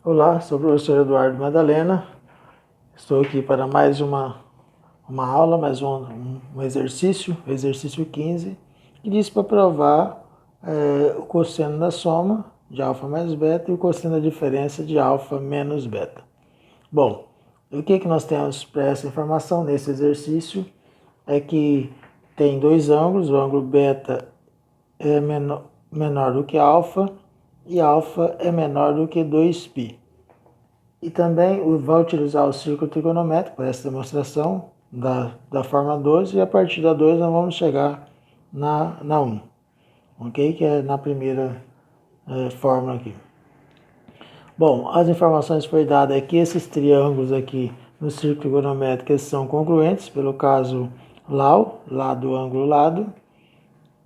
Olá, sou o professor Eduardo Madalena. Estou aqui para mais uma aula, mais um exercício, exercício 15, que diz para provar o cosseno da soma de alfa mais beta e o cosseno da diferença de alfa menos beta. Bom, o que nós temos para essa informação nesse exercício é que tem dois ângulos, o ângulo beta é menor do que alfa e alfa é menor do que 2π. E também vai utilizar o círculo trigonométrico para essa demonstração da forma 12, e a partir da 2 nós vamos chegar na 1, ok? Que é na primeira fórmula aqui. Bom, as informações foi dada é que esses triângulos aqui no círculo trigonométrico são congruentes, pelo caso LAU, lado, ângulo, lado,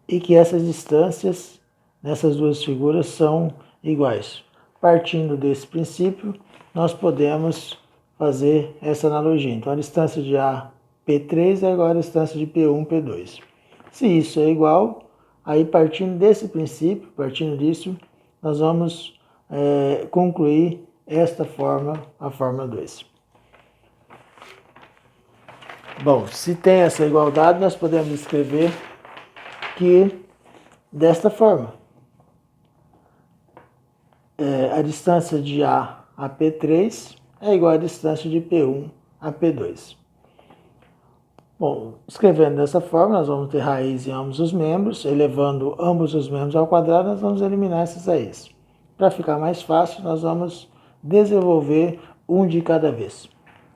e que essas distâncias nessas duas figuras são iguais. Partindo desse princípio, nós podemos fazer essa analogia. Então, a distância de A, P3 é igual à distância de P1, P2. Se isso é igual, aí partindo desse princípio, partindo disso, nós vamos concluir esta forma, a forma 2. Bom, se tem essa igualdade, nós podemos escrever que desta forma. A distância de A a P3 é igual à distância de P1 a P2. Bom, escrevendo dessa forma, nós vamos ter raiz em ambos os membros, elevando ambos os membros ao quadrado, nós vamos eliminar essas raízes. Para ficar mais fácil, nós vamos desenvolver um de cada vez.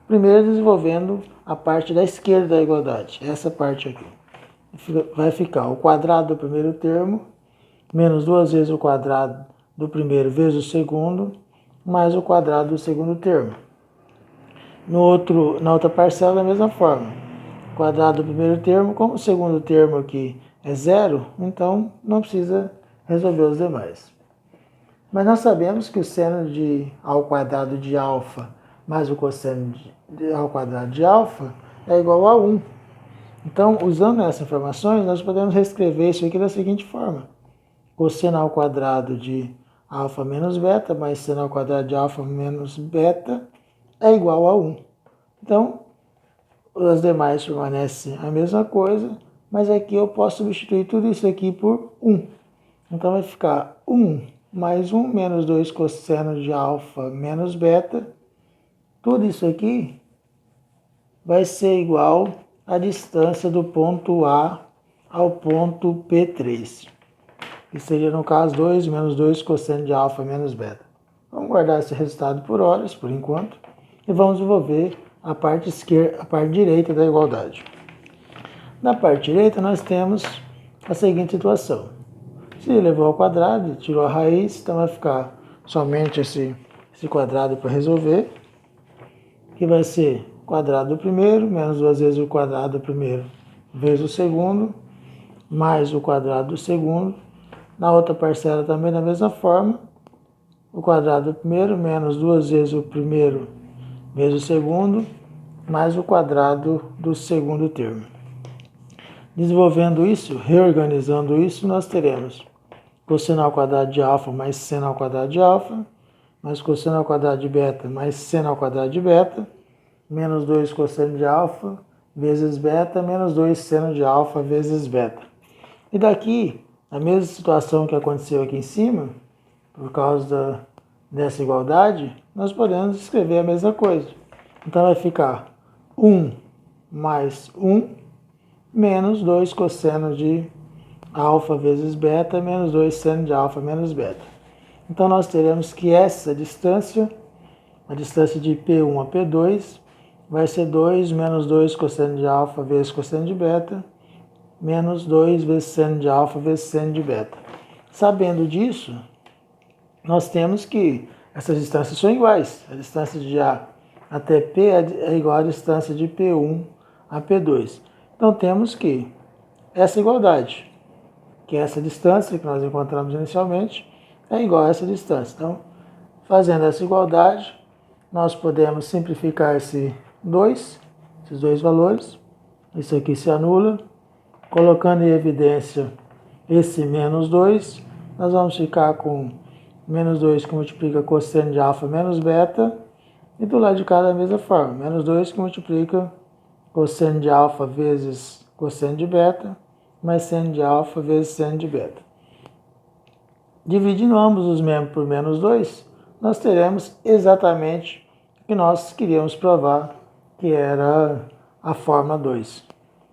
Primeiro, desenvolvendo a parte da esquerda da igualdade, essa parte aqui. Vai ficar o quadrado do primeiro termo, menos 2 vezes o quadrado do primeiro vezes o segundo, mais o quadrado do segundo termo. Na outra parcela, da mesma forma. Quadrado do primeiro termo, como o segundo termo aqui é zero, então não precisa resolver os demais. Mas nós sabemos que o seno ao quadrado de alfa mais o cosseno ao quadrado de alfa é igual a 1. Então, usando essas informações, nós podemos reescrever isso aqui da seguinte forma. Cosseno ao quadrado de alfa menos beta, mais seno ao quadrado de alfa menos beta, é igual a 1. Então, as demais permanecem a mesma coisa, mas aqui eu posso substituir tudo isso aqui por 1. Então, vai ficar 1 mais 1 menos 2 cosseno de alfa menos beta. Tudo isso aqui vai ser igual à distância do ponto A ao ponto P3. Que seria, no caso, 2 menos 2 cosseno de alfa menos beta. Vamos guardar esse resultado por horas, por enquanto, e vamos desenvolver a parte esquerda, a parte direita da igualdade. Na parte direita, nós temos a seguinte situação. Se elevou ao quadrado, tirou a raiz, então vai ficar somente esse quadrado para resolver, que vai ser quadrado do primeiro, menos 2 vezes o quadrado do primeiro vezes o segundo, mais o quadrado do segundo. Na outra parcela também da mesma forma, o quadrado do primeiro menos 2 vezes o primeiro vezes o segundo, mais o quadrado do segundo termo. Desenvolvendo isso, reorganizando isso, nós teremos cosseno ao quadrado de alfa mais seno ao quadrado de alfa, mais cosseno ao quadrado de beta mais seno ao quadrado de beta, menos 2 cosseno de alfa vezes beta, menos 2 seno de alfa vezes beta. E daqui, a mesma situação que aconteceu aqui em cima, por causa dessa igualdade, nós podemos escrever a mesma coisa. Então vai ficar 1 mais 1 menos 2 cosseno de alfa vezes beta, menos 2 seno de alfa menos beta. Então nós teremos que essa distância, a distância de P1 a P2, vai ser 2 menos 2 cosseno de alfa vezes cosseno de beta, menos 2 vezes seno de alfa vezes seno de beta. Sabendo disso, nós temos que essas distâncias são iguais. A distância de A até P é igual à distância de P1 a P2. Então temos que essa igualdade, que é essa distância que nós encontramos inicialmente, é igual a essa distância. Então, fazendo essa igualdade, nós podemos simplificar esses dois valores. Isso aqui se anula. Colocando em evidência esse menos 2, nós vamos ficar com menos 2 que multiplica cosseno de alfa menos beta, e do lado de cá da mesma forma, menos 2 que multiplica cosseno de alfa vezes cosseno de beta, mais seno de alfa vezes seno de beta. Dividindo ambos os membros por menos 2, nós teremos exatamente o que nós queríamos provar, que era a forma 2.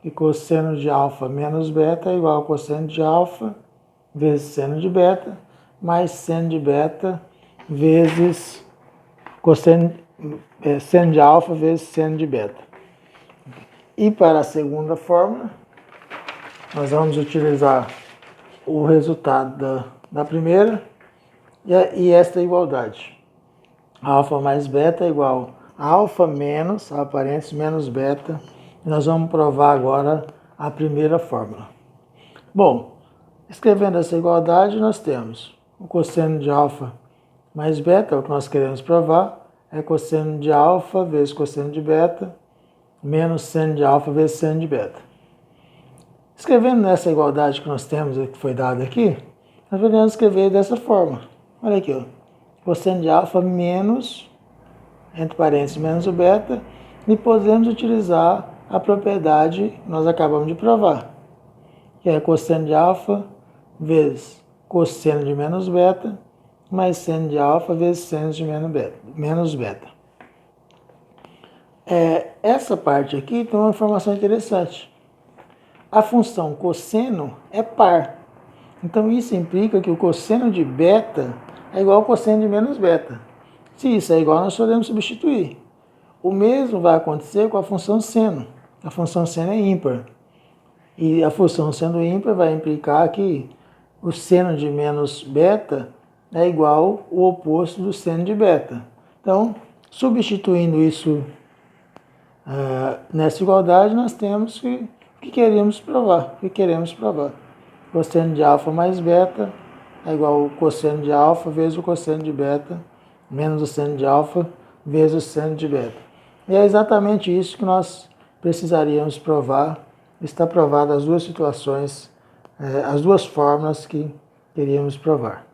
E cosseno de alfa menos beta é igual a cosseno de alfa vezes seno de beta, mais seno de beta vezes seno de alfa vezes seno de beta. E para a segunda fórmula, nós vamos utilizar o resultado da primeira e esta igualdade. Alfa mais beta é igual a alfa menos, a parênteses, menos beta. E nós vamos provar agora a primeira fórmula. Bom, escrevendo essa igualdade, nós temos o cosseno de alfa mais beta, o que nós queremos provar, é cosseno de alfa vezes cosseno de beta, menos seno de alfa vezes seno de beta. Escrevendo nessa igualdade que nós temos, que foi dada aqui, nós podemos escrever dessa forma. Olha aqui, ó. Cosseno de alfa menos, entre parênteses, menos o beta, e podemos utilizar a propriedade que nós acabamos de provar, que é cosseno de alfa vezes cosseno de menos beta, mais seno de alfa vezes seno de menos beta. Essa parte aqui tem uma informação interessante. A função cosseno é par. Então isso implica que o cosseno de beta é igual ao cosseno de menos beta. Se isso é igual, nós podemos substituir. O mesmo vai acontecer com a função seno. A função seno é ímpar. E a função sendo ímpar vai implicar que o seno de menos beta é igual ao oposto do seno de beta. Então, substituindo isso nessa igualdade, nós temos o que queremos provar. Cosseno de alfa mais beta é igual ao cosseno de alfa vezes o cosseno de beta, menos o seno de alfa vezes o seno de beta. E é exatamente isso que nós precisaríamos provar. Está provado as duas situações, as duas fórmulas que queríamos provar.